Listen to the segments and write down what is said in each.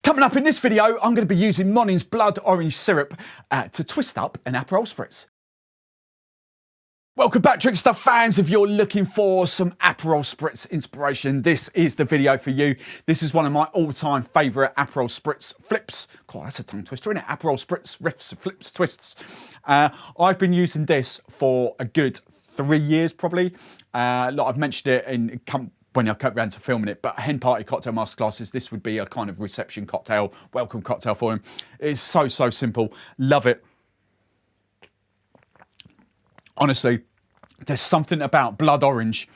Coming up in this video, I'm going to be using Monin's Blood Orange syrup to twist up an APEROL Spritz. Welcome back, Drinkstuff fans. If you're looking for some APEROL Spritz inspiration, this is the video for you. This is one of my all-time favourite APEROL Spritz flips. God, that's a tongue twister, isn't it? APEROL Spritz riffs, flips, twists. I've been using this for a good 3 years, probably. Like I've mentioned it in when I cut around to filming it, but hen party cocktail masterclasses, this would be a kind of reception cocktail, welcome cocktail for him. It's so simple. Love it. Honestly, there's something about Blood Orange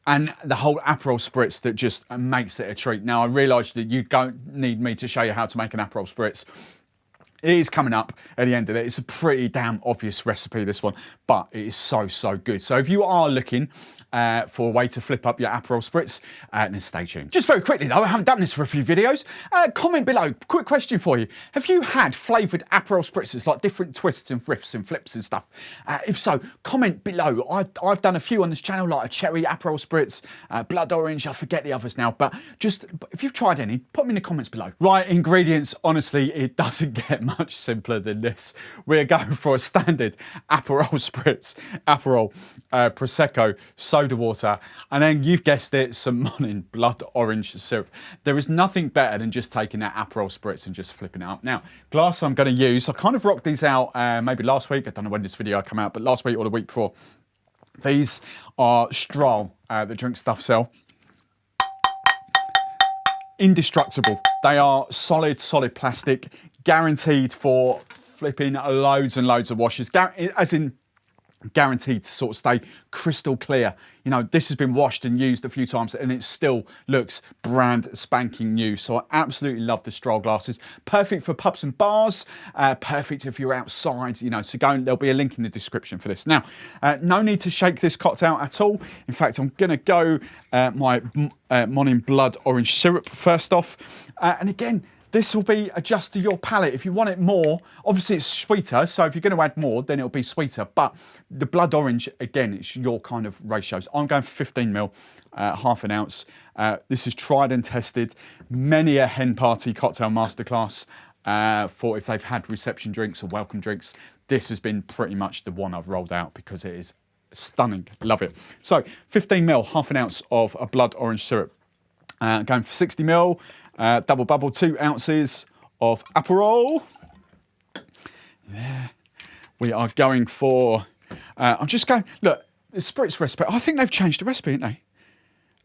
and the whole APEROL Spritz that just makes it a treat. Now, I realise that you don't need me to show you how to make an APEROL Spritz. It is coming up at the end of it. It's a pretty damn obvious recipe, this one, but it is so good. So if you are looking for a way to flip up your APEROL Spritz, then stay tuned. Just very quickly though, I haven't done this for a few videos. Comment below, quick question for you. Have you had flavoured APEROL Spritzes, like different twists and riffs and flips and stuff? If so, comment below. I've done a few on this channel, like a cherry APEROL Spritz, blood orange, I forget the others now, but just, if you've tried any, put them in the comments below. Right, ingredients, honestly, it doesn't get much simpler than this. We're going for a standard APEROL Spritz, APEROL, Prosecco, soda water, and then you've guessed it, some Monin Blood Orange syrup. There is nothing better than just taking that APEROL Spritz and just flipping it up. Now, glass I'm going to use, I kind of rocked these out maybe last week. I don't know when this video came out, but last week or the week before. These are Strahl, the Drinkstuff sell. Indestructible. They are solid plastic, guaranteed for flipping loads and loads of washes, as in guaranteed to sort of stay crystal clear. You know, this has been washed and used a few times and it still looks brand spanking new. So I absolutely love the Strahl glasses. Perfect for pubs and bars, perfect if you're outside, you know, so go, there'll be a link in the description for this. Now, no need to shake this cocktail at all. In fact, I'm gonna go my Monin Blood Orange syrup first off. And again, this will be adjust to your palate. If you want it more, obviously it's sweeter, so if you're going to add more, then it'll be sweeter. But the blood orange, again, it's your kind of ratios. I'm going for 15 ml, half an ounce. This is tried and tested. Many a hen party cocktail masterclass for if they've had reception drinks or welcome drinks. This has been pretty much the one I've rolled out because it is stunning. Love it. So 15 ml, half an ounce of a blood orange syrup. Going for 60 ml. Double bubble, 2 ounces of APEROL. There. We are going for, I'm just going, look, the Spritz recipe, I think they've changed the recipe, haven't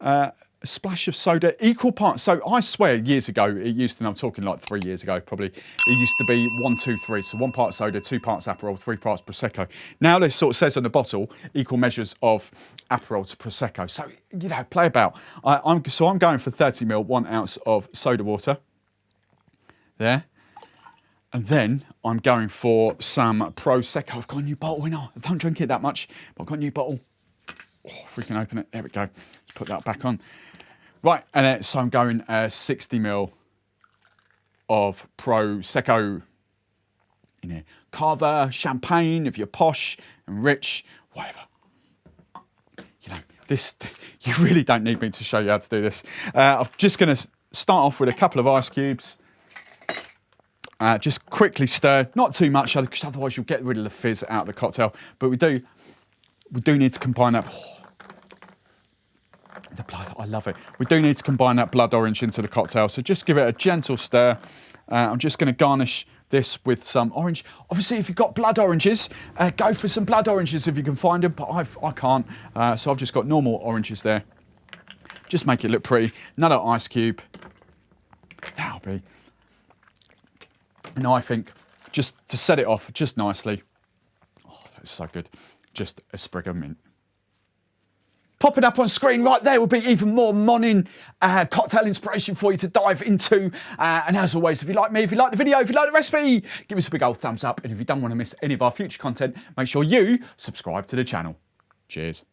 they? A splash of soda, equal parts. So I swear years ago, it used to, and I'm talking like 3 years ago probably, it used to be 1, 2, 3. So 1 part soda, 2 parts APEROL, 3 parts Prosecco. Now this sort of says on the bottle, equal measures of APEROL to Prosecco. So, you know, play about. I'm going for 30 ml, 1 ounce of soda water. There. And then I'm going for some Prosecco. I've got a new bottle, I don't drink it that much, but I've got a new bottle. Oh, freaking open it. There we go. Let's put that back on. Right, and so I'm going 60 ml of Prosecco in here. Cava, champagne, if you're posh and rich, whatever. You know, this, you really don't need me to show you how to do this. I'm just going to start off with a couple of ice cubes. Just quickly stir, not too much, because otherwise you'll get rid of the fizz out of the cocktail. But we do need to combine that. Oh, the blood, I love it. We do need to combine that blood orange into the cocktail. So just give it a gentle stir. I'm just going to garnish this with some orange. Obviously, if you've got blood oranges, go for some blood oranges if you can find them, but I can't. So I've just got normal oranges there. Just make it look pretty. Another ice cube. That'll be. Now I think, just to set it off just nicely. Oh, that's so good. Just a sprig of mint. Popping up on screen right there will be even more Monin cocktail inspiration for you to dive into. And as always, if you like me, if you like the video, if you like the recipe, give us a big old thumbs up. And if you don't want to miss any of our future content, make sure you subscribe to the channel. Cheers.